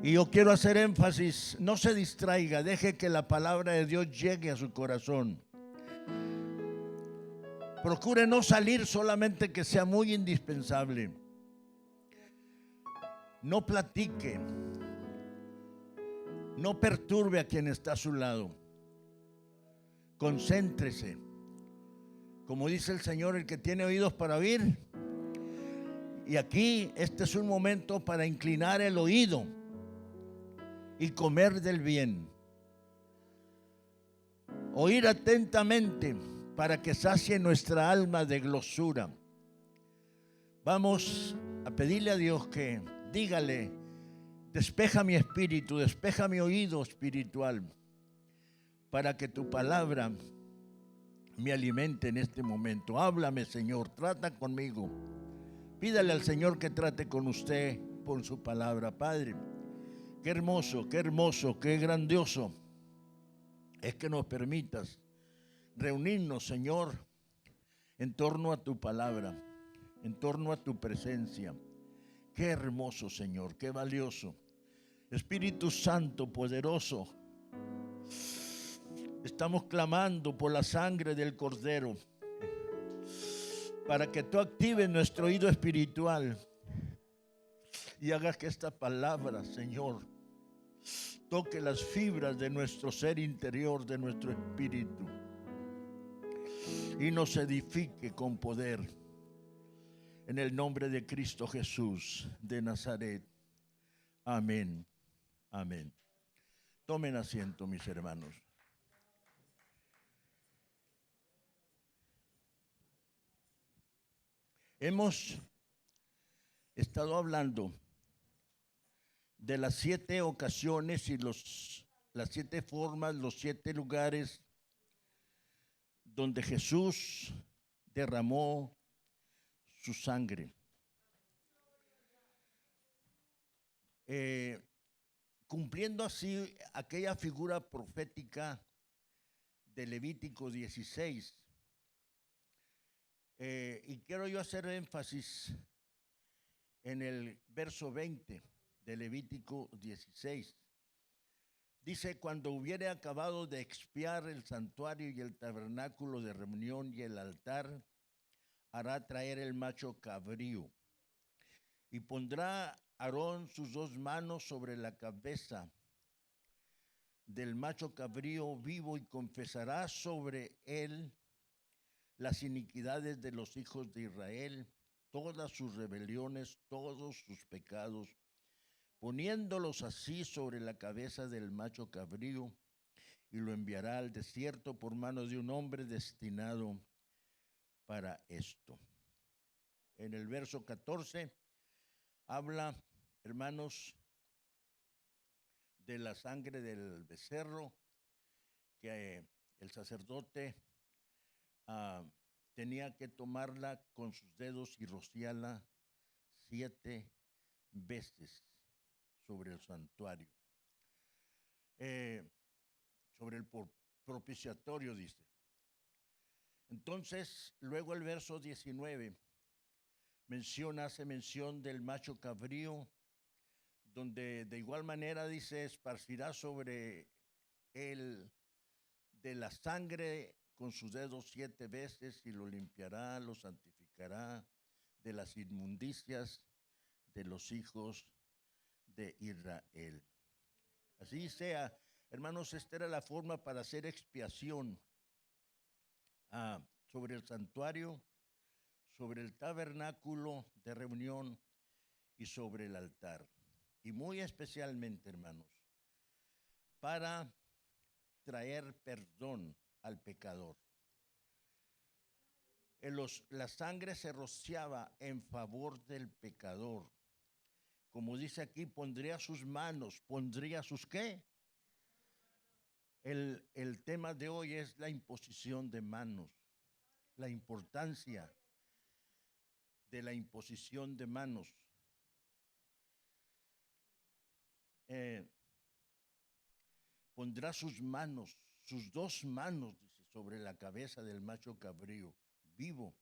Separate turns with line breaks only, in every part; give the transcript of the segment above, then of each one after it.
Y yo quiero hacer énfasis, no se distraiga, deje que la palabra de Dios llegue a su corazón. Procure no salir solamente que sea muy indispensable. No platique, no perturbe a quien está a su lado. Concéntrese. Como dice el Señor, el que tiene oídos para oír. Y aquí este es un momento para inclinar el oído y comer del bien. Oír atentamente para que sacie nuestra alma de glosura. Vamos a pedirle a Dios que dígale, despeja mi espíritu, despeja mi oído espiritual, para que tu palabra me alimente en este momento. Háblame, Señor, trata conmigo. Pídale al Señor que trate con usted por su palabra. Padre, qué hermoso, qué grandioso es que nos permitas reunirnos, Señor, en torno a tu palabra, en torno a tu presencia. Qué hermoso, Señor, qué valioso. Espíritu Santo, poderoso, estamos clamando por la sangre del Cordero para que tú actives nuestro oído espiritual y hagas que esta palabra, Señor, toque las fibras de nuestro ser interior, de nuestro espíritu, y nos edifique con poder. En el nombre de Cristo Jesús de Nazaret. Amén. Amén. Tomen asiento, mis hermanos. Hemos estado hablando de las 7 ocasiones y las 7 formas, los 7 lugares donde Jesús derramó su sangre. Cumpliendo así aquella figura profética de Levítico 16. Y quiero yo hacer énfasis en el verso 20 de Levítico 16. Dice, cuando hubiere acabado de expiar el santuario y el tabernáculo de reunión y el altar, hará traer el macho cabrío. Y pondrá Aarón sus 2 manos sobre la cabeza del macho cabrío vivo y confesará sobre él las iniquidades de los hijos de Israel, todas sus rebeliones, todos sus pecados, poniéndolos así sobre la cabeza del macho cabrío, y lo enviará al desierto por mano de un hombre destinado para esto. En el verso 14 habla, hermanos, de la sangre del becerro, que el sacerdote tenía que tomarla con sus dedos y rociarla 7 veces sobre el santuario. Sobre el propiciatorio, dice. Entonces, luego el verso 19 hace mención del macho cabrío, donde de igual manera dice, esparcirá sobre él de la sangre con sus dedos 7 veces y lo limpiará, lo santificará de las inmundicias de los hijos de Israel. Así sea, hermanos, esta era la forma para hacer expiación sobre el santuario, sobre el tabernáculo de reunión y sobre el altar. Y muy especialmente, hermanos, para traer perdón al pecador. La sangre se rociaba en favor del pecador. Como dice aquí, pondría sus manos, pondría sus ¿qué? El tema de hoy es la imposición de manos, la importancia de la imposición de manos. Pondrá sus manos, sus 2 manos, dice, sobre la cabeza del macho cabrío vivo,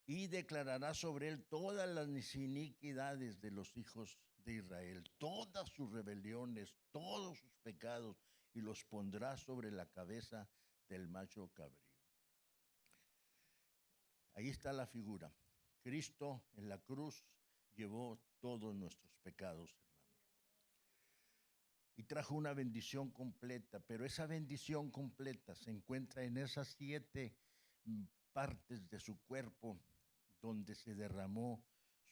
y declarará sobre él todas las iniquidades de los hijos de Israel todas sus rebeliones, todos sus pecados, y los pondrá sobre la cabeza del macho cabrío. Ahí está la figura. Cristo en la cruz llevó todos nuestros pecados, hermanos. Y trajo una bendición completa, pero esa bendición completa se encuentra en esas 7 partes de su cuerpo donde se derramó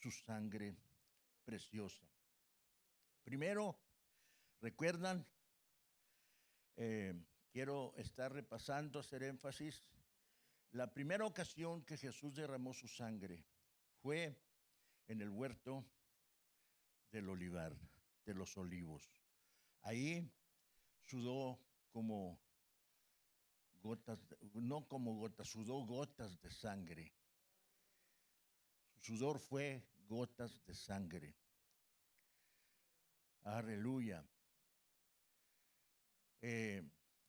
su sangre preciosa. Primero, ¿recuerdan? Quiero estar repasando, hacer énfasis. La primera ocasión que Jesús derramó su sangre fue en el huerto del olivar, de los olivos. Ahí sudó como gotas, no como gotas, sudó gotas de sangre. Su sudor fue gotas de sangre. Aleluya.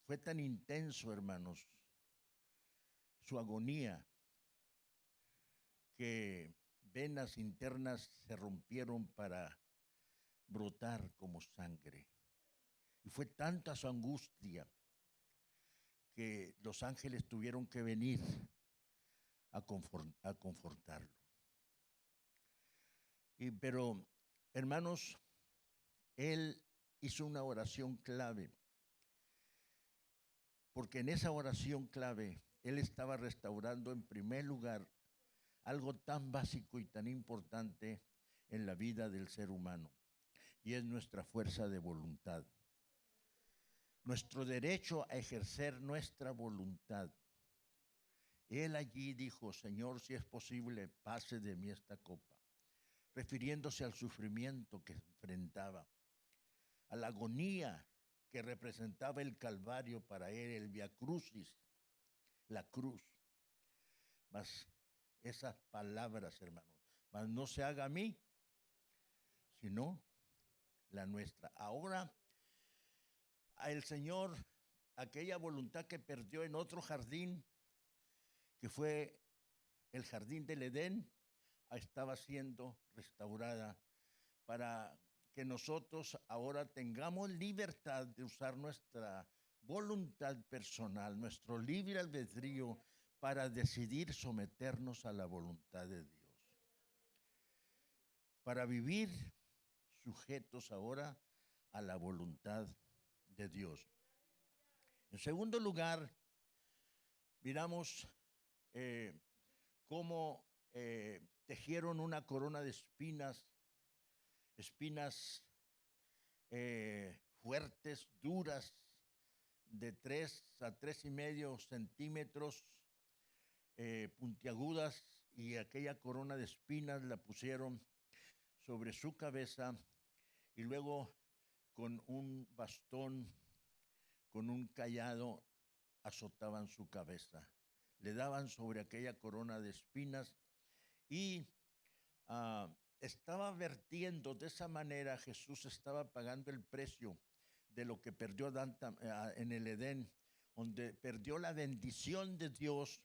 Fue tan intenso, hermanos, su agonía, que venas internas se rompieron para brotar como sangre. Y fue tanta su angustia que los ángeles tuvieron que venir a confortarlo. Pero, hermanos, él hizo una oración clave, porque en esa oración clave él estaba restaurando en primer lugar algo tan básico y tan importante en la vida del ser humano, y es nuestra fuerza de voluntad, nuestro derecho a ejercer nuestra voluntad. Él allí dijo: Señor, si es posible, pase de mí esta copa, refiriéndose al sufrimiento que enfrentaba, a la agonía que representaba el Calvario para él, el Via Crucis, la cruz. Mas esas palabras, hermanos, mas no se haga a mí, sino la nuestra. Ahora, el Señor, aquella voluntad que perdió en otro jardín, que fue el jardín del Edén, estaba siendo restaurada para que nosotros ahora tengamos libertad de usar nuestra voluntad personal, nuestro libre albedrío, para decidir someternos a la voluntad de Dios, para vivir sujetos ahora a la voluntad de Dios. En segundo lugar, miramos cómo tejieron una corona de espinas fuertes, duras, de 3 a 3,5 centímetros, puntiagudas, y aquella corona de espinas la pusieron sobre su cabeza, y luego con un bastón, con un cayado, azotaban su cabeza, le daban sobre aquella corona de espinas, y estaba vertiendo de esa manera. Jesús estaba pagando el precio de lo que perdió Adán en el Edén, donde perdió la bendición de Dios,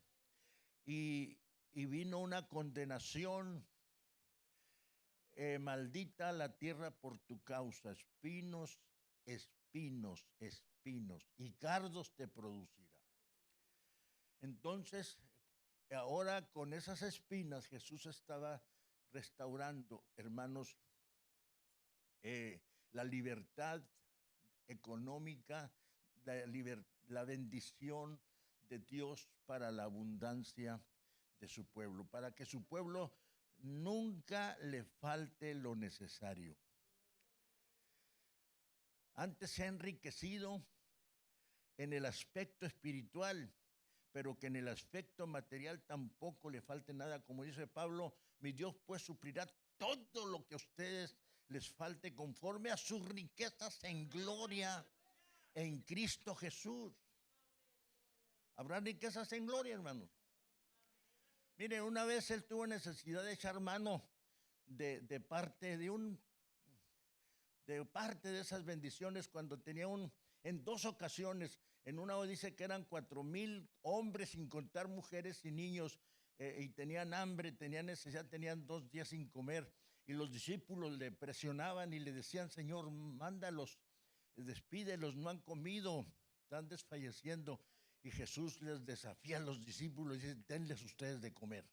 y vino una condenación. Maldita la tierra por tu causa, espinos, espinos, espinos, y cardos te producirá. Entonces, ahora con esas espinas Jesús estaba restaurando, hermanos, la libertad económica, la bendición de Dios para la abundancia de su pueblo, para que su pueblo nunca le falte lo necesario. Antes se ha enriquecido en el aspecto espiritual, pero que en el aspecto material tampoco le falte nada. Como dice Pablo: mi Dios pues suplirá todo lo que a ustedes les falte conforme a sus riquezas en gloria en Cristo Jesús. ¿Habrá riquezas en gloria, hermanos? Miren, una vez él tuvo necesidad de echar mano de parte de esas bendiciones, cuando tenía en 2 ocasiones. En una dice que eran 4,000 hombres, sin contar mujeres y niños, y tenían hambre, tenían necesidad, tenían 2 días sin comer. Y los discípulos le presionaban y le decían, Señor, mándalos, despídelos, no han comido, están desfalleciendo. Y Jesús les desafía a los discípulos y dice, denles ustedes de comer.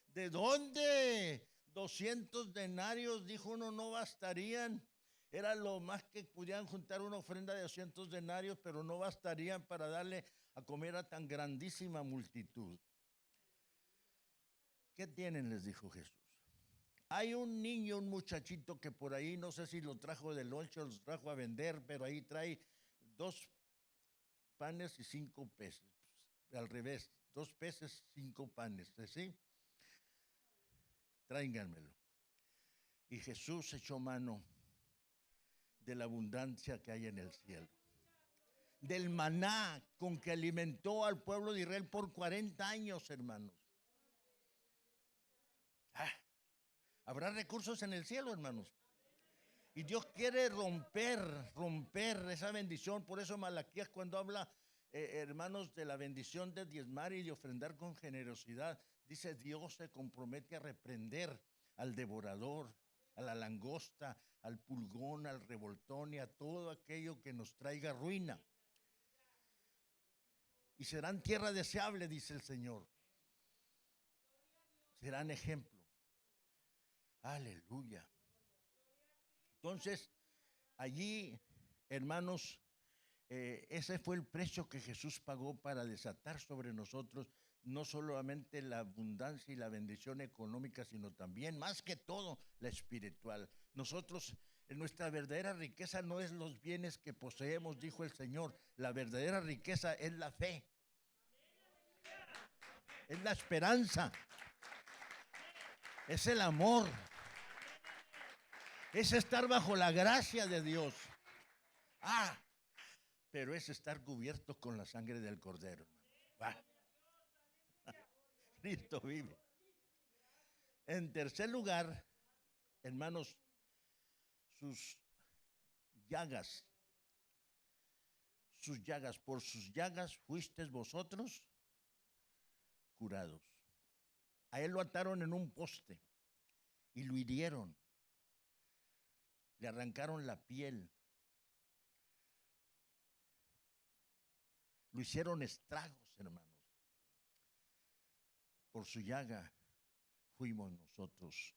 ¿De dónde? 200 denarios, dijo uno, no bastarían. Era lo más que pudieran juntar una ofrenda de 200 denarios, pero no bastarían para darle a comer a tan grandísima multitud. ¿Qué tienen? Les dijo Jesús. Hay un niño, un muchachito que por ahí, no sé si lo trajo del lonche o los trajo a vender, pero ahí trae 2 panes y 5 peces. Al revés, 2 peces, 5 panes, ¿sí? Tráiganmelo. Y Jesús echó mano de la abundancia que hay en el cielo. Del maná con que alimentó al pueblo de Israel por 40 años, hermanos. Habrá recursos en el cielo, hermanos. Y Dios quiere romper esa bendición. Por eso Malaquías cuando habla, hermanos, de la bendición de diezmar y de ofrendar con generosidad, dice Dios se compromete a reprender al devorador, a la langosta, al pulgón, al revoltón y a todo aquello que nos traiga ruina. Y serán tierra deseable, dice el Señor. Serán ejemplo. Aleluya. Entonces, allí, hermanos, ese fue el precio que Jesús pagó para desatar sobre nosotros no solamente la abundancia y la bendición económica, sino también, más que todo, la espiritual. Nosotros, nuestra verdadera riqueza no es los bienes que poseemos, dijo el Señor. La verdadera riqueza es la fe, es la esperanza, es el amor, es estar bajo la gracia de Dios. Pero es estar cubierto con la sangre del Cordero. Cristo vive. En tercer lugar, hermanos, sus llagas, por sus llagas fuisteis vosotros curados. A él lo ataron en un poste y lo hirieron, le arrancaron la piel, lo hicieron estragos, hermanos. Por su llaga fuimos nosotros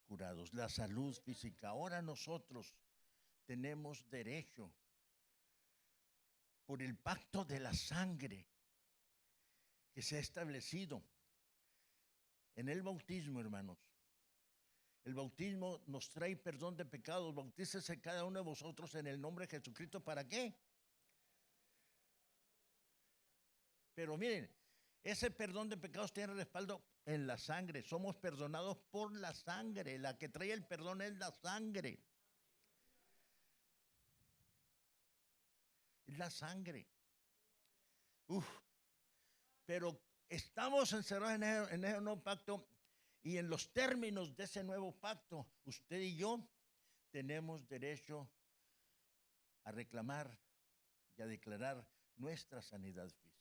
curados. La salud física. Ahora nosotros tenemos derecho por el pacto de la sangre que se ha establecido en el bautismo, hermanos. El bautismo nos trae perdón de pecados. Bautícese cada uno de vosotros en el nombre de Jesucristo. ¿Para qué? Pero miren, ese perdón de pecados tiene respaldo en la sangre. Somos perdonados por la sangre. La que trae el perdón es la sangre. Es la sangre. Pero estamos encerrados en ese nuevo pacto. Y en los términos de ese nuevo pacto, usted y yo tenemos derecho a reclamar y a declarar nuestra sanidad física.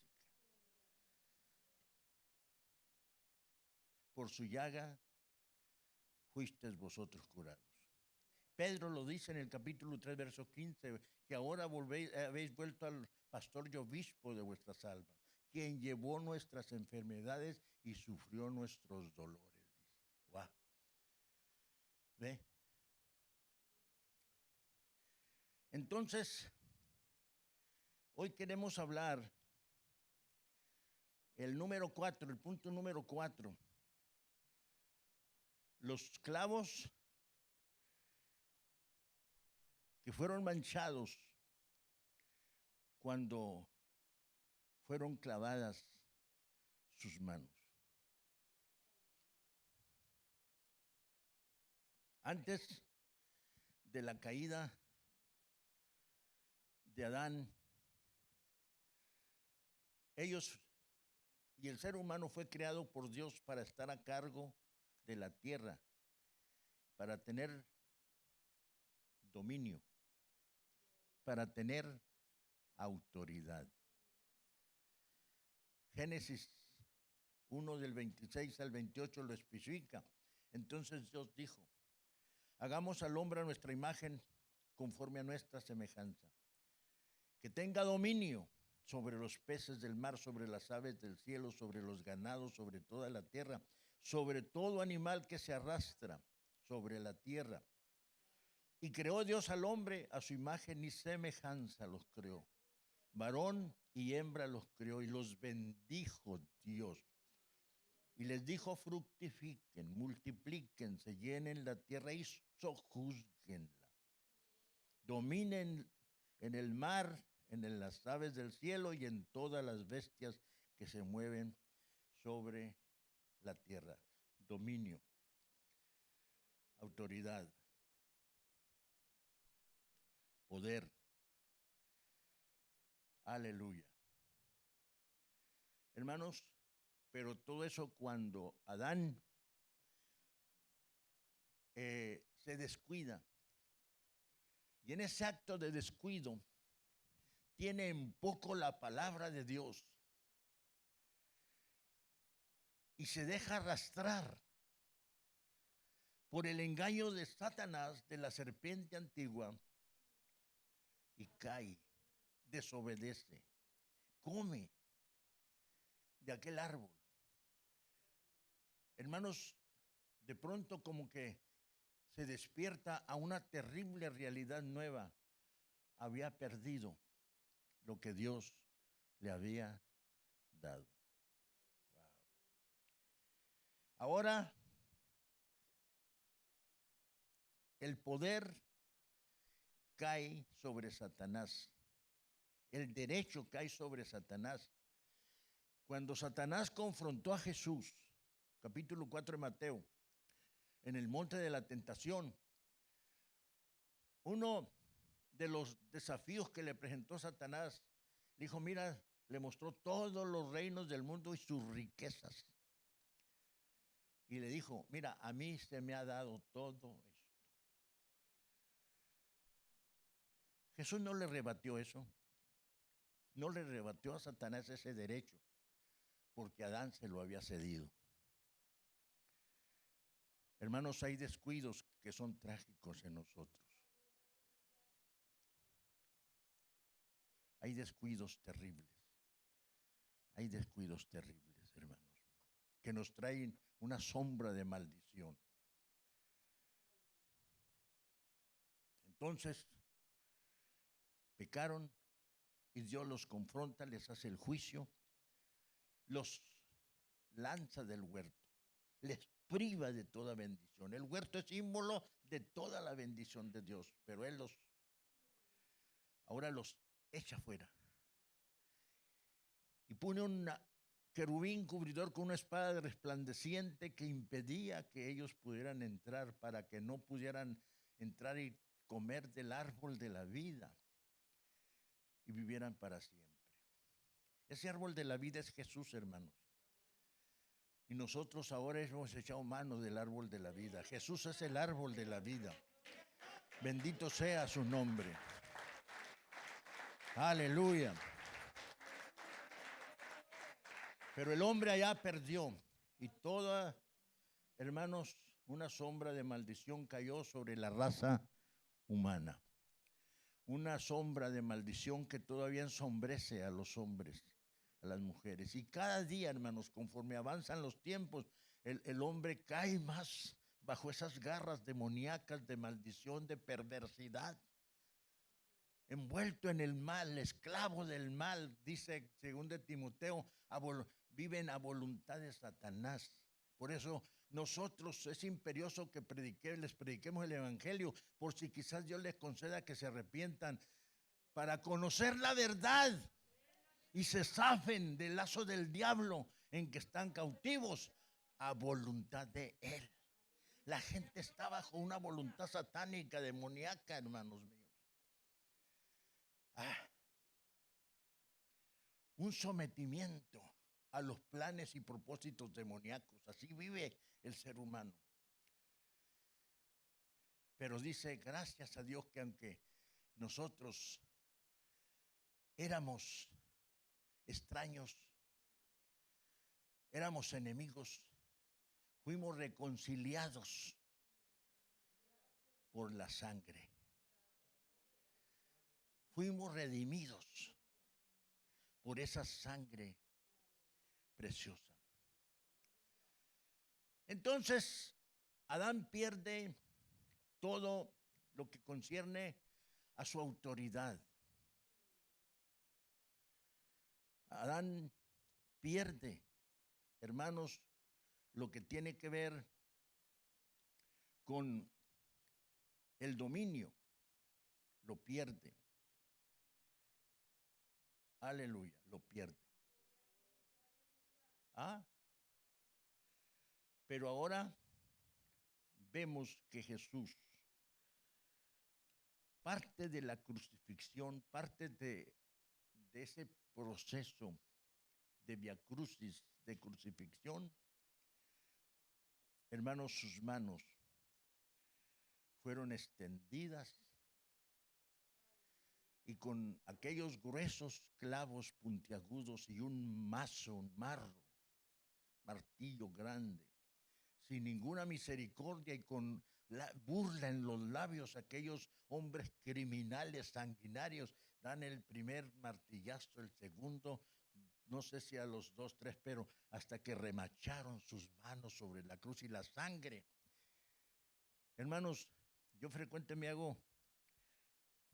Por su llaga fuisteis vosotros curados. Pedro lo dice en el capítulo 3, verso 15, que ahora habéis vuelto al pastor y obispo de vuestras almas, quien llevó nuestras enfermedades y sufrió nuestros dolores. Wow. ¿Ve? Entonces, hoy queremos hablar el punto número 4. Los clavos que fueron manchados cuando fueron clavadas sus manos. Antes de la caída de Adán, ellos y el ser humano fue creado por Dios para estar a cargo de la tierra, para tener dominio, para tener autoridad. Génesis 1 del 26 al 28 lo especifica. Entonces Dios dijo, hagamos al hombre a nuestra imagen conforme a nuestra semejanza, que tenga dominio sobre los peces del mar, sobre las aves del cielo, sobre los ganados, sobre toda la tierra, sobre todo animal que se arrastra sobre la tierra. Y creó Dios al hombre a su imagen y semejanza los creó. Varón y hembra los creó y los bendijo Dios. Y les dijo, fructifiquen, multiplíquense, llenen la tierra y sojúzguenla. Dominen en el mar, en las aves del cielo y en todas las bestias que se mueven sobre la tierra. Dominio, autoridad, poder. Aleluya. Hermanos, pero todo eso cuando Adán se descuida. Y en ese acto de descuido tiene en poco la palabra de Dios. Y se deja arrastrar por el engaño de Satanás, de la serpiente antigua, y cae, desobedece, come de aquel árbol. Hermanos, de pronto como que se despierta a una terrible realidad nueva. Había perdido lo que Dios le había dado. Wow. Ahora, el poder cae sobre Satanás. El derecho cae sobre Satanás. Cuando Satanás confrontó a Jesús, capítulo 4 de Mateo, en el monte de la tentación, uno de los desafíos que le presentó Satanás, le dijo, mira, le mostró todos los reinos del mundo y sus riquezas. Y le dijo, mira, a mí se me ha dado todo esto. Jesús no le rebatió eso. No le rebatió a Satanás ese derecho, porque Adán se lo había cedido. Hermanos, hay descuidos que son trágicos en nosotros. Hay descuidos terribles. Hay descuidos terribles, hermanos, que nos traen una sombra de maldición. Entonces, pecaron y Dios los confronta, les hace el juicio, los lanza del huerto, les priva de toda bendición. El huerto es símbolo de toda la bendición de Dios, pero Él ahora los echa fuera. Y pone un querubín cubridor con una espada resplandeciente que impedía que ellos pudieran entrar, para que no pudieran entrar y comer del árbol de la vida y vivieran para siempre. Ese árbol de la vida es Jesús, hermanos. Y nosotros ahora hemos echado mano del árbol de la vida. Jesús es el árbol de la vida. Bendito sea su nombre. Aleluya. Pero el hombre allá perdió. Y toda, hermanos, una sombra de maldición cayó sobre la raza humana. Una sombra de maldición que todavía ensombrece a los hombres, a las mujeres. Y cada día, hermanos, conforme avanzan los tiempos, el hombre cae más bajo esas garras demoníacas de maldición, de perversidad. Envuelto en el mal, esclavo del mal, dice según de Timoteo, viven a voluntad de Satanás. Por eso nosotros es imperioso que les prediquemos el evangelio, por si quizás Dios les conceda que se arrepientan, para conocer la verdad y se zafen del lazo del diablo en que están cautivos a voluntad de Él. La gente está bajo una voluntad satánica, demoníaca, hermanos míos. Un sometimiento a los planes y propósitos demoníacos. Así vive el ser humano. Pero dice, gracias a Dios, que aunque nosotros éramos extraños, éramos enemigos, fuimos reconciliados por la sangre. Fuimos redimidos por esa sangre preciosa. Entonces, Adán pierde todo lo que concierne a su autoridad. Adán pierde, hermanos, lo que tiene que ver con el dominio. Lo pierde. Aleluya, lo pierde. Pero ahora vemos que Jesús, parte de la crucifixión, parte de ese proceso de viacrucis, de crucifixión, hermanos, sus manos fueron extendidas y con aquellos gruesos clavos puntiagudos y un mazo, un martillo grande, sin ninguna misericordia y con la burla en los labios, aquellos hombres criminales, sanguinarios, dan el primer martillazo, el segundo, no sé si a los 2, 3, pero hasta que remacharon sus manos sobre la cruz y la sangre. Hermanos, yo frecuentemente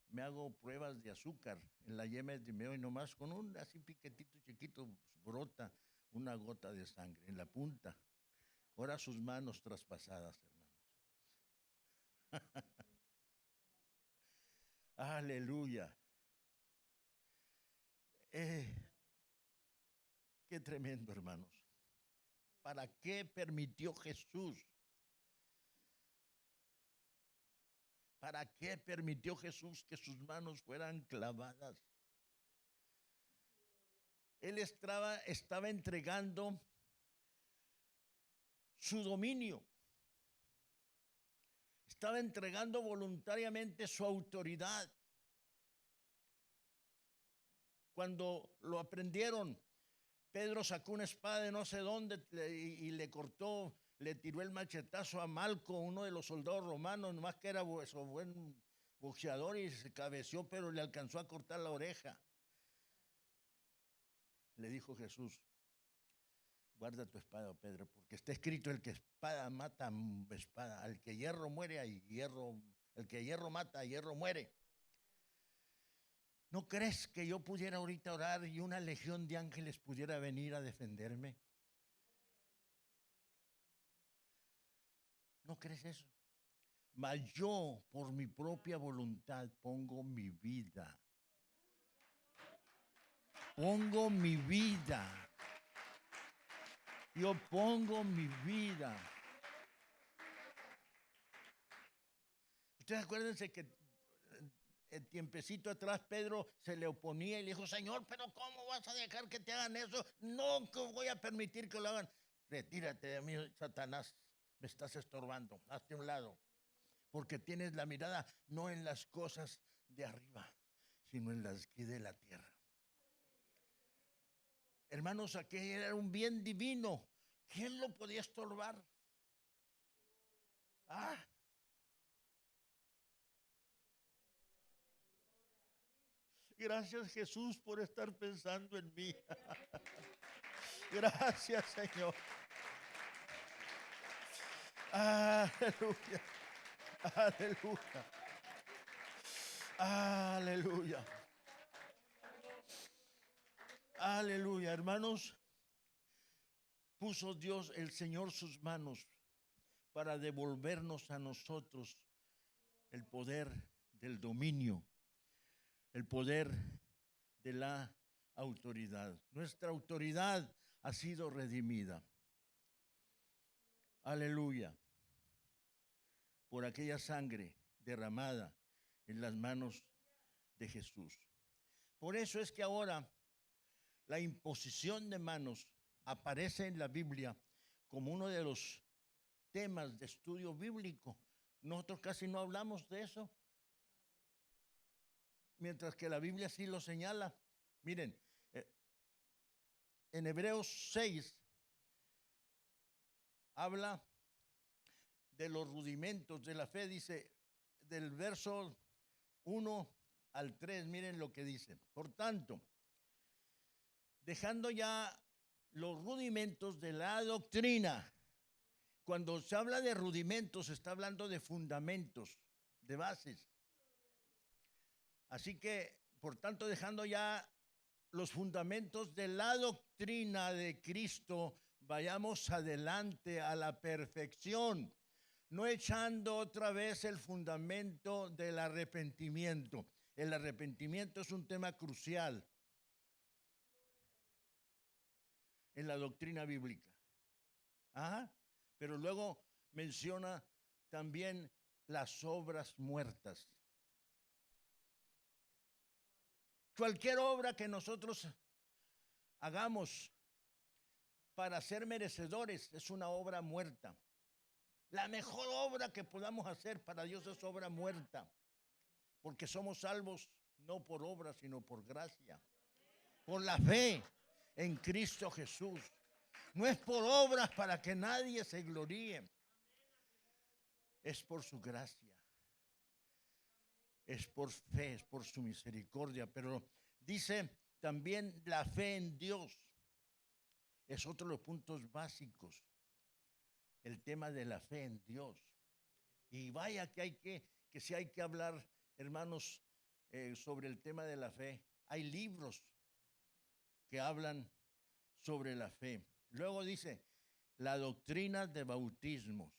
me hago pruebas de azúcar en la yema de meo y nomás con un así piquetito chiquito brota una gota de sangre en la punta. Ahora sus manos traspasadas, hermanos. Aleluya. Qué tremendo, hermanos. ¿Para qué permitió Jesús? ¿Para qué permitió Jesús que sus manos fueran clavadas? Él estaba entregando su dominio. Estaba entregando voluntariamente su autoridad. Cuando lo aprendieron, Pedro sacó una espada de no sé dónde y le cortó, le tiró el machetazo a Malco, uno de los soldados romanos, nomás que era buen boxeador y se cabeció, pero le alcanzó a cortar la oreja. Le dijo Jesús: guarda tu espada, Pedro, porque está escrito: el que espada mata, espada. Al que hierro muere, el que hierro mata, hierro muere. ¿No crees que yo pudiera ahorita orar y una legión de ángeles pudiera venir a defenderme? ¿No crees eso? Mas yo, por mi propia voluntad, pongo mi vida. Pongo mi vida. Yo pongo mi vida. Ustedes acuérdense que el tiempecito atrás Pedro se le oponía y le dijo: Señor, pero ¿cómo vas a dejar que te hagan eso? No voy a permitir que lo hagan. Retírate de mí, Satanás, me estás estorbando, hazte a un lado, porque tienes la mirada no en las cosas de arriba, sino en las que de la tierra. Hermanos, aquel era un bien divino. ¿Quién lo podía estorbar? Gracias, Jesús, por estar pensando en mí. Gracias, Señor. Aleluya. Aleluya. Aleluya. Aleluya, hermanos. Puso Dios, el Señor, sus manos para devolvernos a nosotros el poder del dominio, el poder de la autoridad. Nuestra autoridad ha sido redimida. Aleluya. Por aquella sangre derramada en las manos de Jesús. Por eso es que ahora la imposición de manos aparece en la Biblia como uno de los temas de estudio bíblico. Nosotros casi no hablamos de eso, mientras que la Biblia sí lo señala. Miren, en Hebreos 6, habla de los rudimentos de la fe, dice, del verso 1 al 3, miren lo que dice. Por tanto, dejando ya los rudimentos de la doctrina, cuando se habla de rudimentos, se está hablando de fundamentos, de bases. Así que, por tanto, dejando ya los fundamentos de la doctrina de Cristo, vayamos adelante a la perfección, no echando otra vez el fundamento del arrepentimiento. El arrepentimiento es un tema crucial en la doctrina bíblica. Ajá. Pero luego menciona también las obras muertas. Cualquier obra que nosotros hagamos para ser merecedores es una obra muerta. La mejor obra que podamos hacer para Dios es obra muerta, porque somos salvos no por obra, sino por gracia, por la fe en Cristo Jesús. No es por obras para que nadie se gloríe, es por su gracia, es por fe, es por su misericordia. Pero dice también la fe en Dios, es otro de los puntos básicos, el tema de la fe en Dios. Y vaya que si hay que hablar, hermanos, sobre el tema de la fe. Hay libros que hablan sobre la fe. Luego dice, la doctrina de bautismos.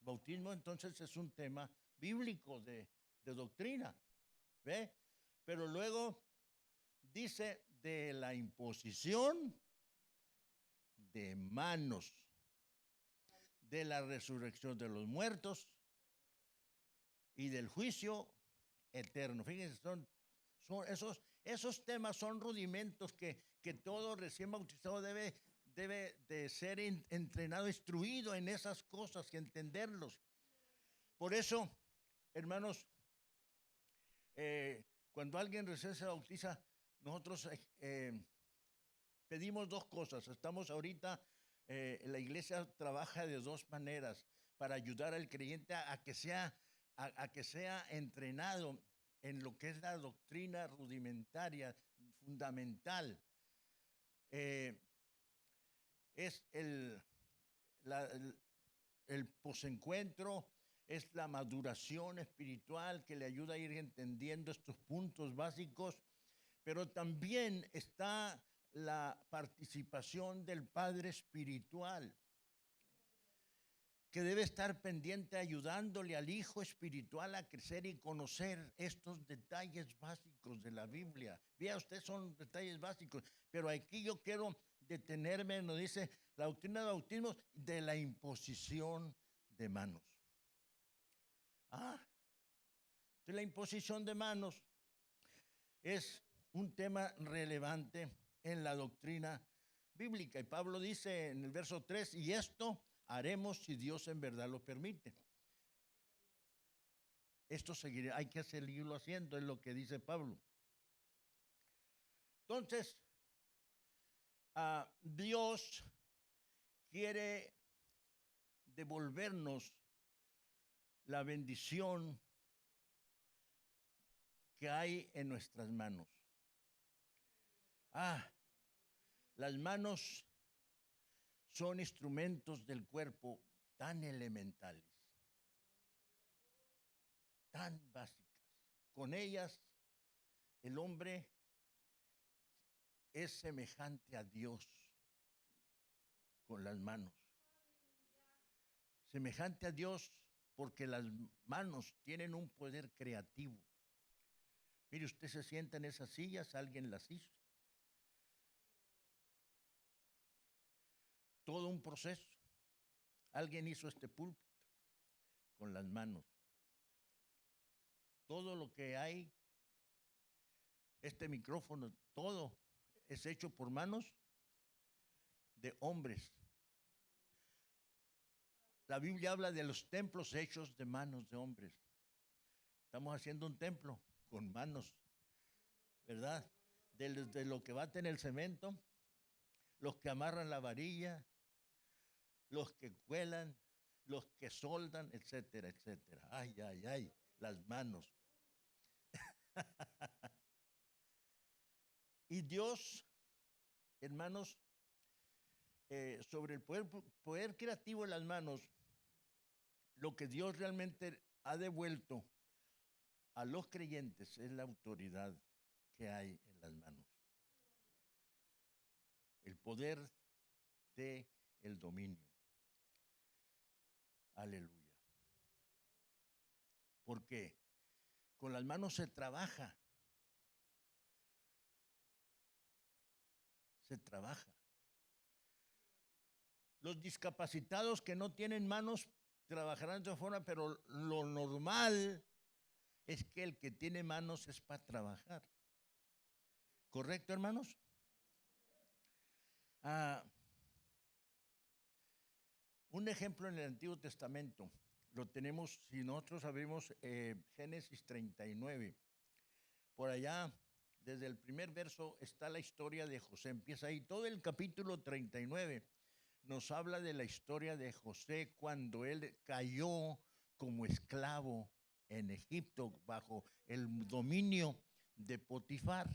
Bautismo entonces es un tema bíblico de doctrina, ¿ve? Pero luego dice de la imposición de manos, de la resurrección de los muertos y del juicio eterno. Fíjense, son esos temas son rudimentos que todo recién bautizado debe de ser entrenado, instruido en esas cosas y entenderlos. Por eso, hermanos, cuando alguien recién se bautiza, nosotros pedimos dos cosas. Estamos ahorita, la iglesia trabaja de dos maneras para ayudar al creyente a que sea entrenado en lo que es la doctrina rudimentaria, fundamental. Es el posencuentro, es la maduración espiritual que le ayuda a ir entendiendo estos puntos básicos, pero también está la participación del Padre espiritual, que debe estar pendiente ayudándole al hijo espiritual a crecer y conocer estos detalles básicos de la Biblia. Vea usted, son detalles básicos, pero aquí yo quiero detenerme, nos dice la doctrina de bautismo, de la imposición de manos. De la imposición de manos es un tema relevante en la doctrina bíblica. Y Pablo dice en el verso 3, y esto haremos si Dios en verdad lo permite. Esto seguirá, hay que seguirlo haciendo, es lo que dice Pablo. Entonces, Dios quiere devolvernos la bendición que hay en nuestras manos. Las manos son instrumentos del cuerpo tan elementales, tan básicas. Con ellas, el hombre es semejante a Dios con las manos. Semejante a Dios porque las manos tienen un poder creativo. Mire, usted se sienta en esas sillas, alguien las hizo. Todo un proceso. Alguien hizo este púlpito con las manos. Todo lo que hay, este micrófono, todo es hecho por manos de hombres. La Biblia habla de los templos hechos de manos de hombres. Estamos haciendo un templo con manos, ¿verdad? De lo que baten el cemento, los que amarran la varilla, los que cuelan, los que soldan, etcétera, etcétera. Ay, ay, ay, las manos. Y Dios, hermanos, sobre el poder creativo en las manos, lo que Dios realmente ha devuelto a los creyentes es la autoridad que hay en las manos. El poder de el dominio. Aleluya. Porque con las manos se trabaja. Se trabaja. Los discapacitados que no tienen manos trabajarán de otra forma, pero lo normal es que el que tiene manos es para trabajar. ¿Correcto, hermanos? Un ejemplo en el Antiguo Testamento lo tenemos, si nosotros abrimos Génesis 39, por allá, desde el primer verso está la historia de José, empieza ahí, todo el capítulo 39 nos habla de la historia de José cuando él cayó como esclavo en Egipto bajo el dominio de Potifar.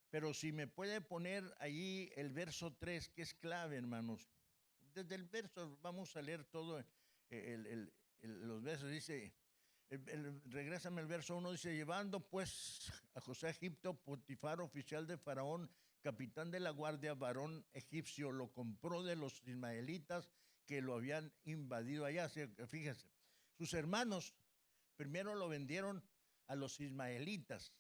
Pero si me puede poner allí el verso 3, que es clave, hermanos. Desde el verso, vamos a leer todo los versos. Dice, regrésame el verso 1, dice, llevando pues a José a Egipto, Potifar, oficial de Faraón, capitán de la guardia, varón egipcio, lo compró de los ismaelitas que lo habían invadido allá. Fíjense, sus hermanos primero lo vendieron a los ismaelitas.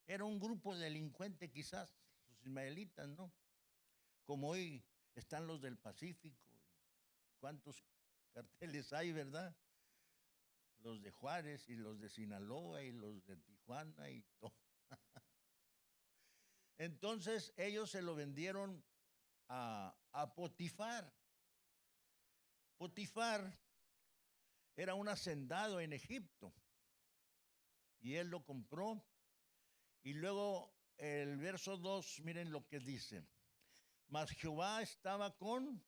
Era un grupo delincuente quizás, los ismaelitas, ¿no? Como hoy están los del Pacífico. ¿Cuántos carteles hay, verdad? Los de Juárez y los de Sinaloa y los de Tijuana y todo. Entonces ellos se lo vendieron a Potifar. Potifar era un hacendado en Egipto y él lo compró. Y luego el verso 2, miren lo que dice. Mas Jehová estaba con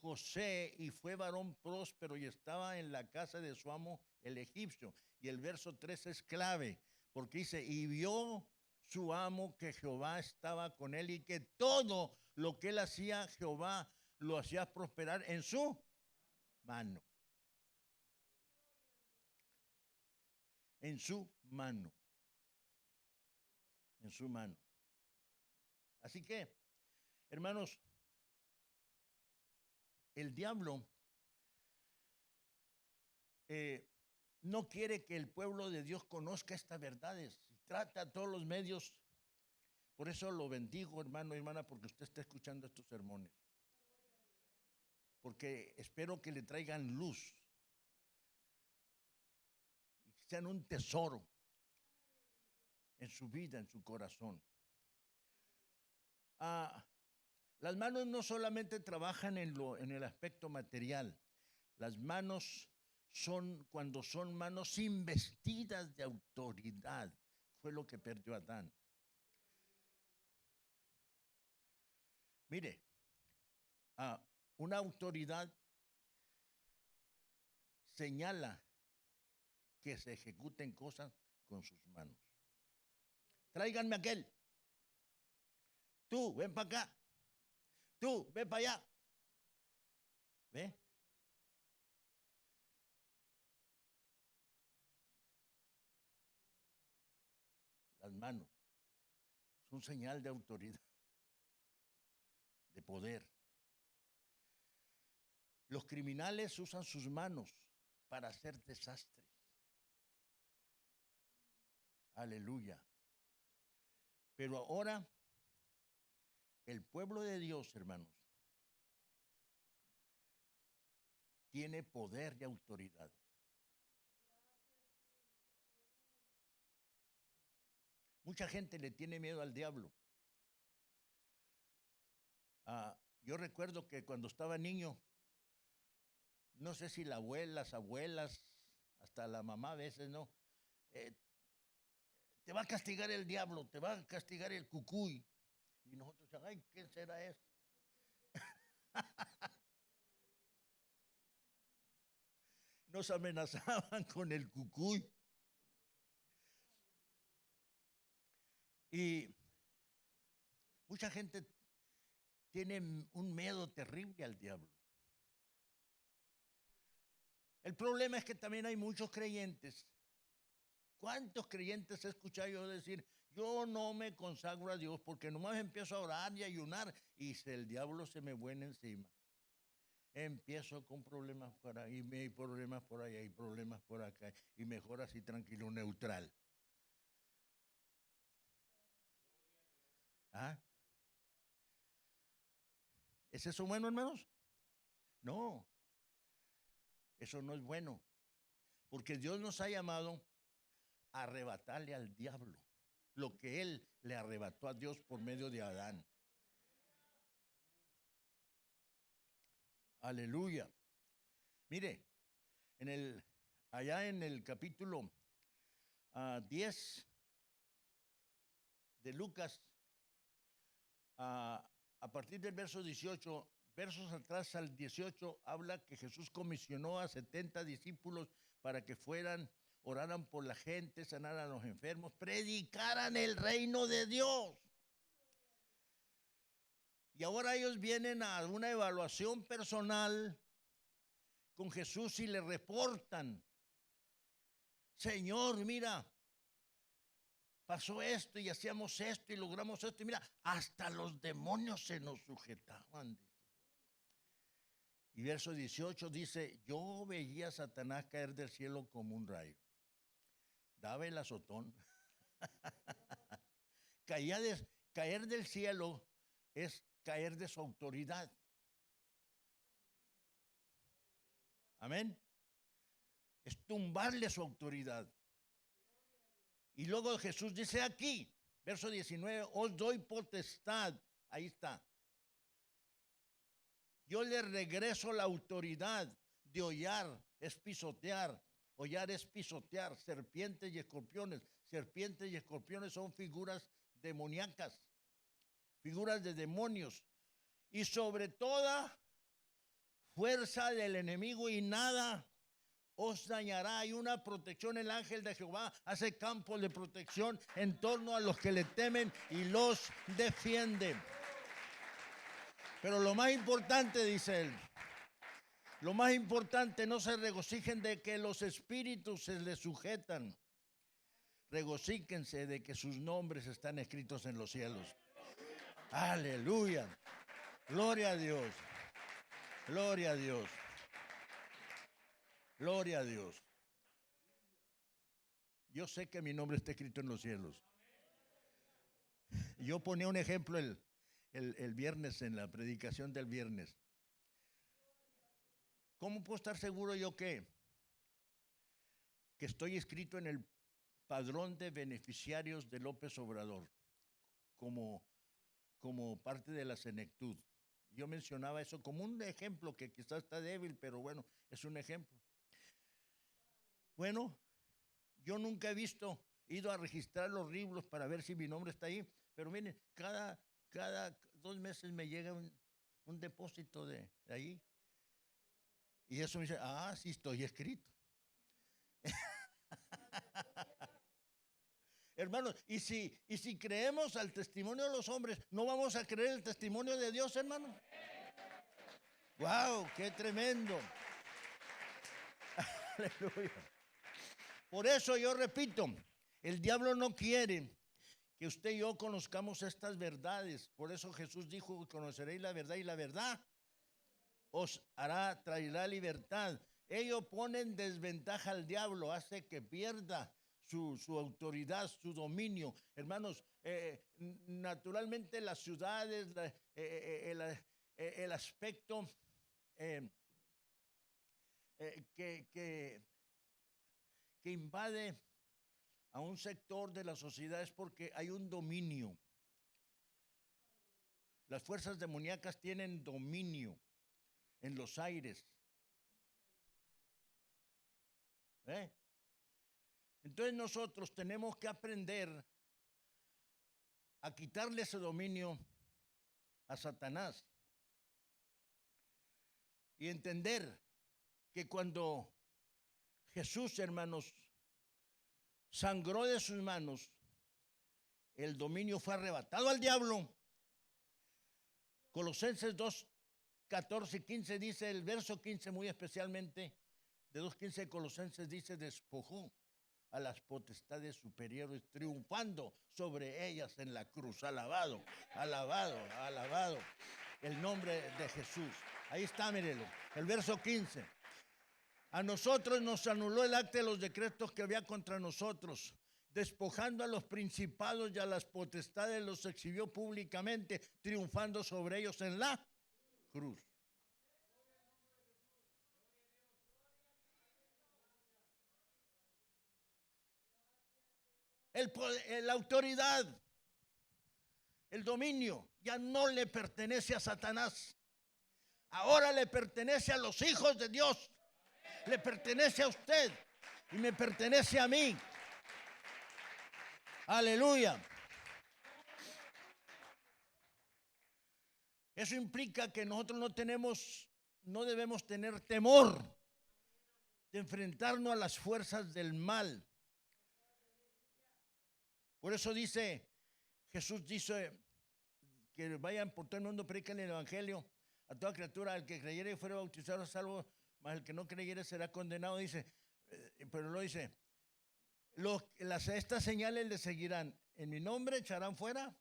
José y fue varón próspero y estaba en la casa de su amo el egipcio. Y el verso 3 es clave porque dice, y vio su amo que Jehová estaba con él y que todo lo que él hacía, Jehová lo hacía prosperar en su mano. En su mano. En su mano. Así que, hermanos, el diablo no quiere que el pueblo de Dios conozca estas verdades. Trata a todos los medios. Por eso lo bendigo, hermano y hermana, porque usted está escuchando estos sermones. Porque espero que le traigan luz. Y que sean un tesoro en su vida, en su corazón. Las manos no solamente trabajan en el aspecto material. Las manos son cuando son manos investidas de autoridad. Fue lo que perdió Adán. Mire, una autoridad señala que se ejecuten cosas con sus manos. Tráiganme aquel. Tú, ven para acá. Tú, ven para allá. ¿Ve? Las manos son señal de autoridad, de poder. Los criminales usan sus manos para hacer desastres. Aleluya. Pero ahora, el pueblo de Dios, hermanos, tiene poder y autoridad. Mucha gente le tiene miedo al diablo. Yo recuerdo que cuando estaba niño, no sé si las abuelas, hasta la mamá a veces, ¿no? te va a castigar el diablo, te va a castigar el cucuy. Y nosotros, ay, ¿qué será eso? Nos amenazaban con el cucuy. Y mucha gente tiene un miedo terrible al diablo. El problema es que también hay muchos creyentes. ¿Cuántos creyentes he escuchado yo decir, yo no me consagro a Dios porque nomás empiezo a orar y ayunar y el diablo se me vuelve encima? Empiezo con problemas por ahí, hay problemas por allá, hay problemas por acá, y mejor así tranquilo, neutral. ¿Ah? ¿Es eso bueno, hermanos? No, eso no es bueno, porque Dios nos ha llamado a arrebatarle al diablo lo que él le arrebató a Dios por medio de Adán. Aleluya. Mire, allá en el capítulo 10 de Lucas, a partir del verso 18, versos atrás al 18, habla que Jesús comisionó a 70 discípulos para que fueran, oraran por la gente, sanaran a los enfermos, predicaran el reino de Dios. Y ahora ellos vienen a una evaluación personal con Jesús y le reportan, Señor, mira, pasó esto y hacíamos esto y logramos esto. Y mira, hasta los demonios se nos sujetaban. Y verso 18 dice, yo veía a Satanás caer del cielo como un rayo. Daba el azotón. Caer del cielo es caer de su autoridad. Amén. Es tumbarle su autoridad. Y luego Jesús dice aquí, verso 19, os doy potestad. Ahí está. Yo le regreso la autoridad de hollar, es pisotear. Hollar es pisotear, serpientes y escorpiones. Serpientes y escorpiones son figuras demoníacas, figuras de demonios. Y sobre toda fuerza del enemigo y nada os dañará. Hay una protección, el ángel de Jehová hace campos de protección en torno a los que le temen y los defiende. Pero lo más importante, dice él, lo más importante, no se regocijen de que los espíritus se les sujetan. Regocíquense de que sus nombres están escritos en los cielos. Aleluya. Gloria a Dios. Gloria a Dios. Gloria a Dios. Yo sé que mi nombre está escrito en los cielos. Yo ponía un ejemplo el viernes en la predicación del viernes. ¿Cómo puedo estar seguro yo que estoy escrito en el padrón de beneficiarios de López Obrador como parte de la senectud? Yo mencionaba eso como un ejemplo que quizás está débil, pero bueno, es un ejemplo. Bueno, yo nunca he ido a registrar los libros para ver si mi nombre está ahí, pero miren, cada 2 meses me llega un depósito de ahí. Y eso me dice, sí estoy escrito. Hermanos, y si creemos al testimonio de los hombres, ¿no vamos a creer el testimonio de Dios, hermano? ¡Wow! ¡Qué tremendo! Aleluya. Por eso yo repito, el diablo no quiere que usted y yo conozcamos estas verdades. Por eso Jesús dijo, conoceréis la verdad y la verdad os traerá libertad. Ellos ponen desventaja al diablo, hace que pierda su autoridad, su dominio. Hermanos, naturalmente las ciudades, el aspecto que invade a un sector de la sociedad es porque hay un dominio. Las fuerzas demoníacas tienen dominio en los aires. Entonces nosotros tenemos que aprender a quitarle ese dominio a Satanás y entender que cuando Jesús, hermanos, sangró de sus manos, el dominio fue arrebatado al diablo. Colosenses 2, 14 y 15 dice, el verso 15 muy especialmente, de 2:15 de Colosenses dice, despojó a las potestades superiores, triunfando sobre ellas en la cruz. Alabado, alabado, alabado el nombre de Jesús. Ahí está, mírelo, el verso 15. A nosotros nos anuló el acta de los decretos que había contra nosotros, despojando a los principados y a las potestades, los exhibió públicamente, triunfando sobre ellos en la cruz. El poder, la autoridad, el dominio ya no le pertenece a Satanás. Ahora le pertenece a los hijos de Dios. Le pertenece a usted y me pertenece a mí. Aleluya. Eso implica que nosotros no debemos tener temor de enfrentarnos a las fuerzas del mal. Por eso Jesús dice que vayan por todo el mundo, prediquen el evangelio a toda criatura, al que creyere y fuera bautizado es salvo, mas el que no creyere será condenado, dice, pero lo dice, estas señales le seguirán, en mi nombre echarán fuera,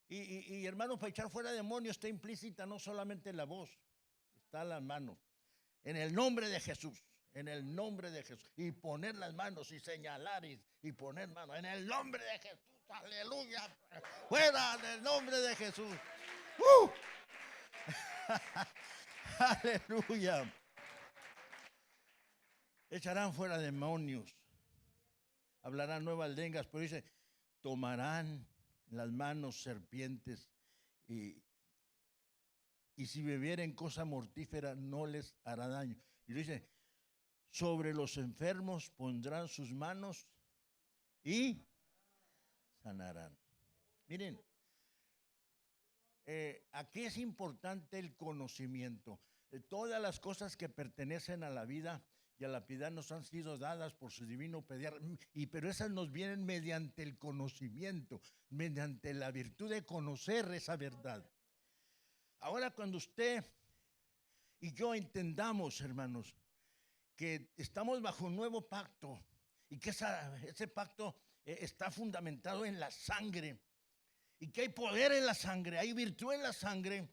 y hermanos, para echar fuera demonios está implícita no solamente la voz, está las manos, en el nombre de Jesús. En el nombre de Jesús. Y poner las manos y señalar y poner manos. En el nombre de Jesús. Aleluya. Fuera del nombre de Jesús. Aleluya. Echarán fuera demonios. Hablarán nuevas lenguas. Pero dice, tomarán en las manos serpientes. Y si bebieren cosa mortífera no les hará daño. Y dice, sobre los enfermos pondrán sus manos y sanarán. Miren, aquí es importante el conocimiento. Todas las cosas que pertenecen a la vida y a la piedad nos han sido dadas por su divino poder, pero esas nos vienen mediante el conocimiento, mediante la virtud de conocer esa verdad. Ahora, cuando usted y yo entendamos, hermanos, que estamos bajo un nuevo pacto y que ese pacto está fundamentado en la sangre y que hay poder en la sangre, hay virtud en la sangre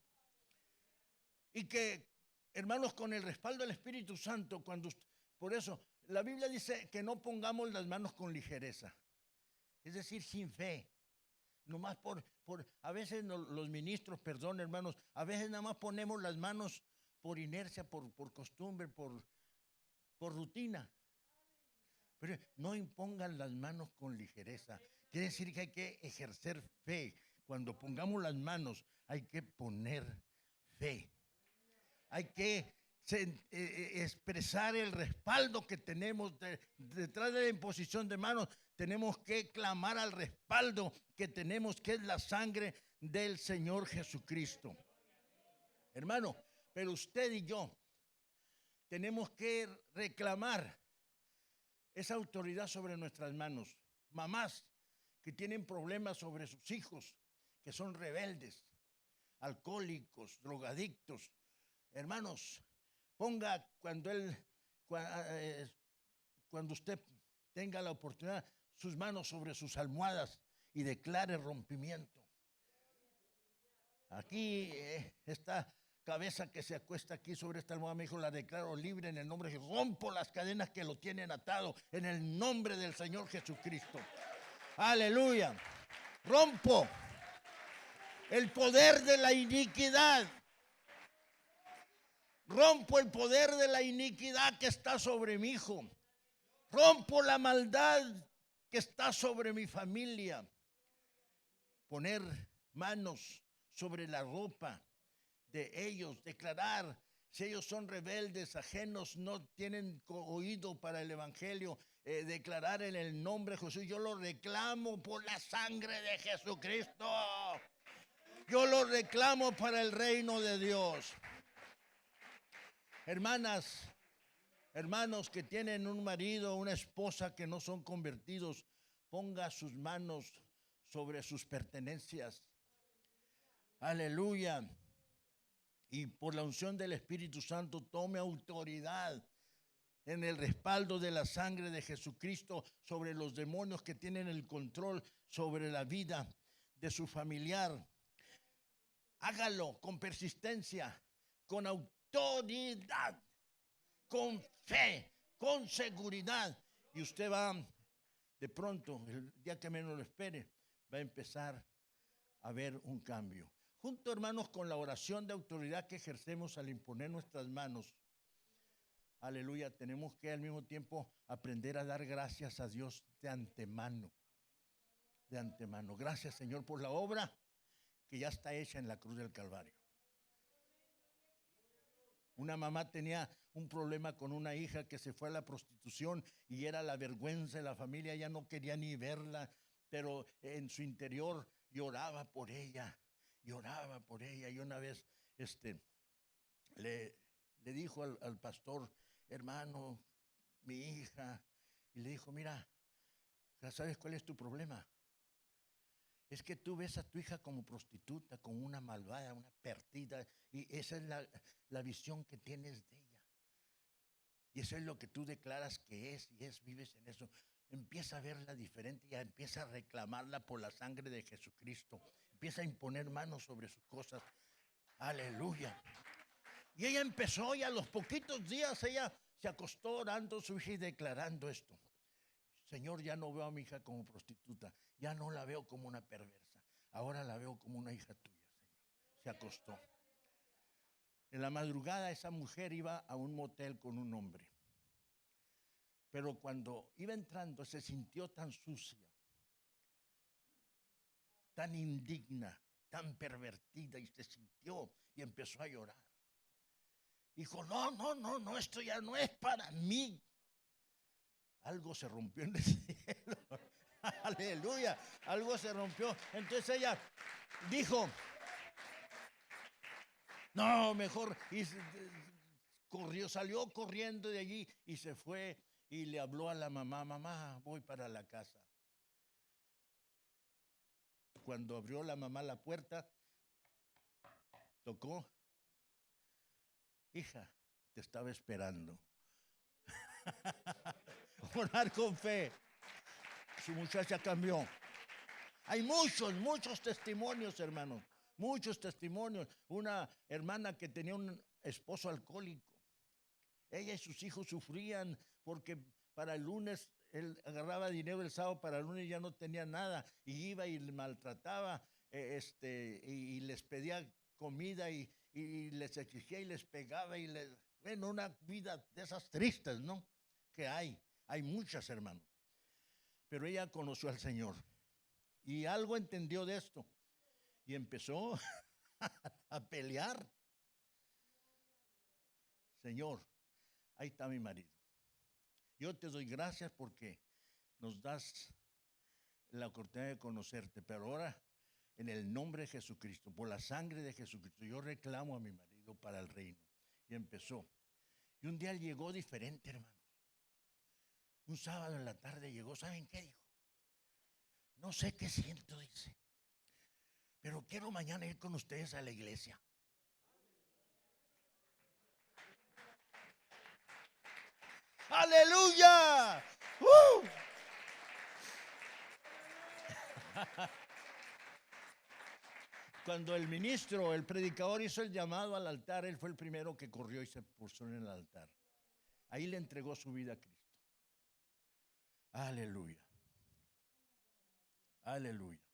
y que, hermanos, con el respaldo del Espíritu Santo, por eso la Biblia dice que no pongamos las manos con ligereza, es decir, sin fe. Nomás a veces los ministros, perdón, hermanos, a veces nada más ponemos las manos por inercia, por costumbre, por rutina. Pero no impongan las manos con ligereza. Quiere decir que hay que ejercer fe. Cuando pongamos las manos, hay que poner fe. Hay que expresar el respaldo que tenemos detrás de la imposición de manos. Tenemos que clamar al respaldo que tenemos, que es la sangre del Señor Jesucristo. Hermano, pero usted y yo tenemos que reclamar esa autoridad sobre nuestras manos. Mamás que tienen problemas sobre sus hijos, que son rebeldes, alcohólicos, drogadictos. Hermanos, ponga cuando usted tenga la oportunidad, sus manos sobre sus almohadas y declare rompimiento. Aquí esta cabeza que se acuesta aquí sobre esta almohada, me dijo, la declaro libre en el nombre de Jesús. Rompo las cadenas que lo tienen atado en el nombre del Señor Jesucristo. Aleluya. Rompo el poder de la iniquidad. Rompo el poder de la iniquidad que está sobre mi hijo. Rompo la maldad que está sobre mi familia. Poner manos sobre la ropa de ellos, declarar si ellos son rebeldes, ajenos, no tienen oído para el evangelio, declarar en el nombre de Jesús, yo lo reclamo por la sangre de Jesucristo. Yo lo reclamo para el reino de Dios. Hermanas, hermanos que tienen un marido, una esposa que no son convertidos, ponga sus manos sobre sus pertenencias. Aleluya. Y por la unción del Espíritu Santo tome autoridad en el respaldo de la sangre de Jesucristo sobre los demonios que tienen el control sobre la vida de su familiar. Hágalo con persistencia, con autoridad, con fe, con seguridad. Y usted va, de pronto, el día que menos lo espere, va a empezar a ver un cambio. Junto, hermanos, con la oración de autoridad que ejercemos al imponer nuestras manos, aleluya, tenemos que al mismo tiempo aprender a dar gracias a Dios de antemano. De antemano. Gracias, Señor, por la obra que ya está hecha en la cruz del Calvario. Una mamá tenía un problema con una hija que se fue a la prostitución y era la vergüenza de la familia, ya no quería ni verla, pero en su interior lloraba por ella. Y una vez le dijo al pastor, hermano, mi hija, y le dijo, mira, ¿sabes cuál es tu problema? Es que tú ves a tu hija como prostituta, como una malvada, una perdida, y esa es la visión que tienes de ella. Y eso es lo que tú declaras que es, vives en eso. Empieza a verla diferente y empieza a reclamarla por la sangre de Jesucristo. Empieza a imponer manos sobre sus cosas. Aleluya. Y ella empezó y a los poquitos días ella se acostó orando a su hija y declarando esto. Señor, ya no veo a mi hija como prostituta, ya no la veo como una perversa, ahora la veo como una hija tuya, Señor. Se acostó. En la madrugada esa mujer iba a un motel con un hombre, pero cuando iba entrando se sintió tan sucia, tan indigna, tan pervertida, y se sintió y empezó a llorar. Dijo, no, esto ya no es para mí. Algo se rompió en el cielo. Aleluya, algo se rompió. Entonces ella dijo, no, mejor. Y salió corriendo de allí y se fue y le habló a la mamá, mamá, voy para la casa. Cuando abrió la mamá la puerta, tocó, hija, te estaba esperando. Orar con fe. Su muchacha cambió. Hay muchos testimonios, hermano. Muchos testimonios. Una hermana que tenía un esposo alcohólico. Ella y sus hijos sufrían porque para el lunes él agarraba dinero el sábado, para el lunes ya no tenía nada y iba y le maltrataba y les pedía comida y les exigía y les pegaba bueno, una vida de esas tristes, ¿no? Que hay muchas, hermanos. Pero ella conoció al Señor y algo entendió de esto y empezó a pelear. Señor, ahí está mi marido. Yo te doy gracias porque nos das la oportunidad de conocerte, pero ahora en el nombre de Jesucristo, por la sangre de Jesucristo, yo reclamo a mi marido para el reino. Y empezó. Y un día llegó diferente, hermano. Un sábado en la tarde llegó, ¿saben qué dijo? No sé qué siento, dice, pero quiero mañana ir con ustedes a la iglesia. ¡Aleluya! Cuando el ministro, el predicador hizo el llamado al altar, él fue el primero que corrió y se puso en el altar. Ahí le entregó su vida a Cristo. Aleluya. Aleluya.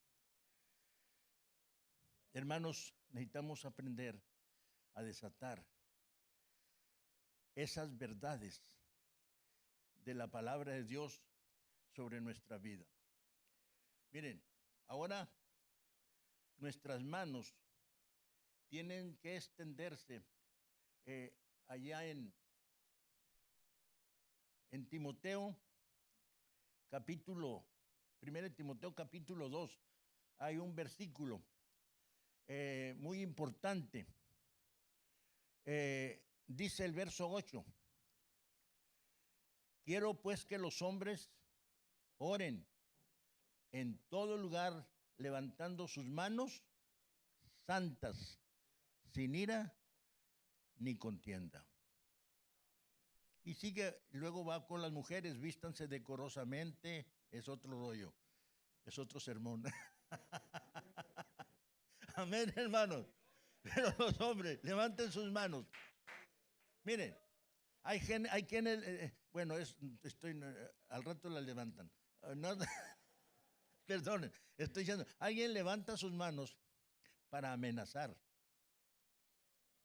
Hermanos, necesitamos aprender a desatar esas verdades de la palabra de Dios sobre nuestra vida. Miren, ahora nuestras manos tienen que extenderse allá en Timoteo, capítulo, 1 Timoteo capítulo 2, hay un versículo muy importante. Dice el verso 8, quiero pues que los hombres oren en todo lugar, levantando sus manos santas, sin ira ni contienda. Y sigue, luego va con las mujeres, vístanse decorosamente, es otro rollo, es otro sermón. Amén, hermanos. Pero los hombres, levanten sus manos. Miren, hay quienes, bueno, al rato la levantan. No, perdonen, estoy diciendo, alguien levanta sus manos para amenazar.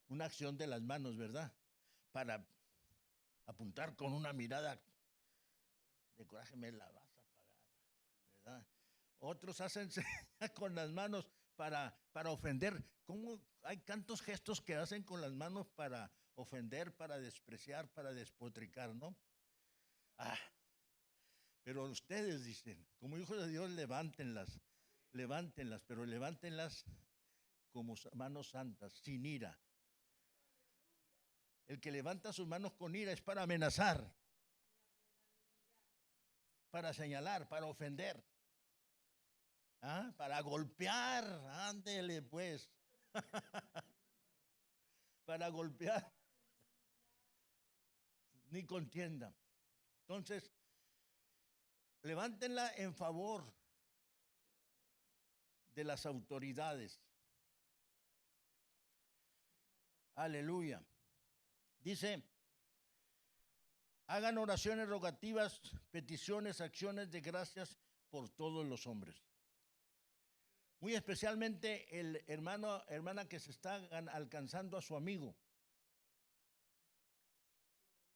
Una acción de las manos, ¿verdad? Para apuntar con una mirada de coraje, me la vas a pagar, ¿verdad? Otros hacen con las manos para ofender. ¿Cómo hay tantos gestos que hacen con las manos para ofender, para despreciar, para despotricar, ¿no? Pero ustedes dicen, como hijos de Dios, levántenlas, pero levántenlas como manos santas, sin ira. El que levanta sus manos con ira es para amenazar, para señalar, para ofender, para golpear, ándele pues, para golpear, ni contienda. Entonces, levántenla en favor de las autoridades. Aleluya. Dice, hagan oraciones rogativas, peticiones, acciones de gracias por todos los hombres. Muy especialmente el hermana que se está alcanzando a su amigo.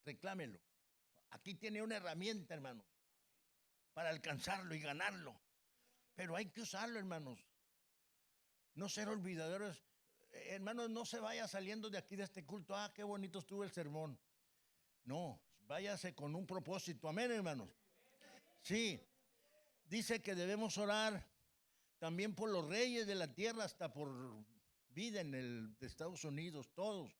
Reclámelo. Aquí tiene una herramienta, hermanos, para alcanzarlo y ganarlo. Pero hay que usarlo, hermanos. No ser olvidadores. Hermanos, no se vaya saliendo de aquí de este culto. Qué bonito estuvo el sermón. No, váyase con un propósito. Amén, hermanos. Sí, dice que debemos orar también por los reyes de la tierra, hasta por Biden de Estados Unidos, todos.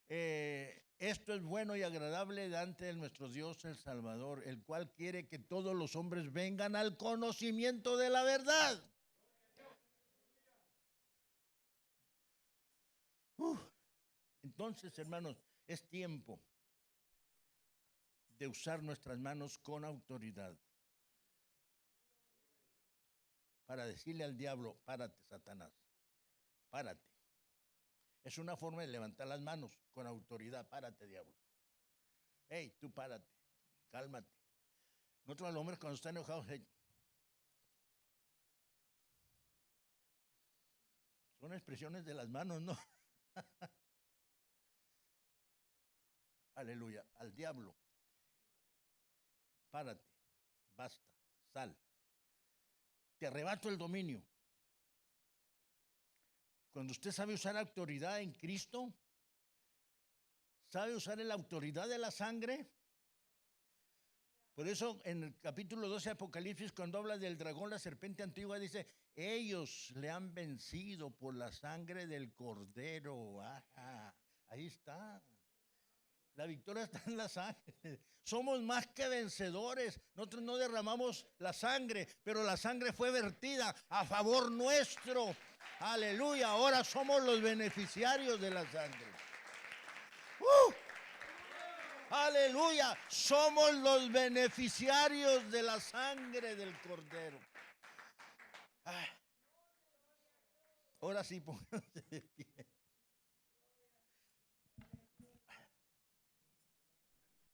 Esto es bueno y agradable delante de nuestro Dios el Salvador, el cual quiere que todos los hombres vengan al conocimiento de la verdad. Entonces, hermanos, es tiempo de usar nuestras manos con autoridad para decirle al diablo, párate, Satanás, párate. Es una forma de levantar las manos con autoridad, párate, diablo. Hey, tú párate, cálmate. Nosotros los hombres cuando están enojados, son expresiones de las manos, ¿no? Aleluya, al diablo, párate, basta, sal. Te arrebato el dominio. Cuando usted sabe usar autoridad en Cristo, sabe usar la autoridad de la sangre. Por eso en el capítulo 12 de Apocalipsis, cuando habla del dragón, la serpiente antigua, dice, ellos le han vencido por la sangre del cordero. Ahí está. La victoria está en la sangre. Somos más que vencedores. Nosotros no derramamos la sangre, pero la sangre fue vertida a favor nuestro. Aleluya. Ahora somos los beneficiarios de la sangre. Aleluya. Somos los beneficiarios de la sangre del Cordero. Ahora sí, pónganse de pie.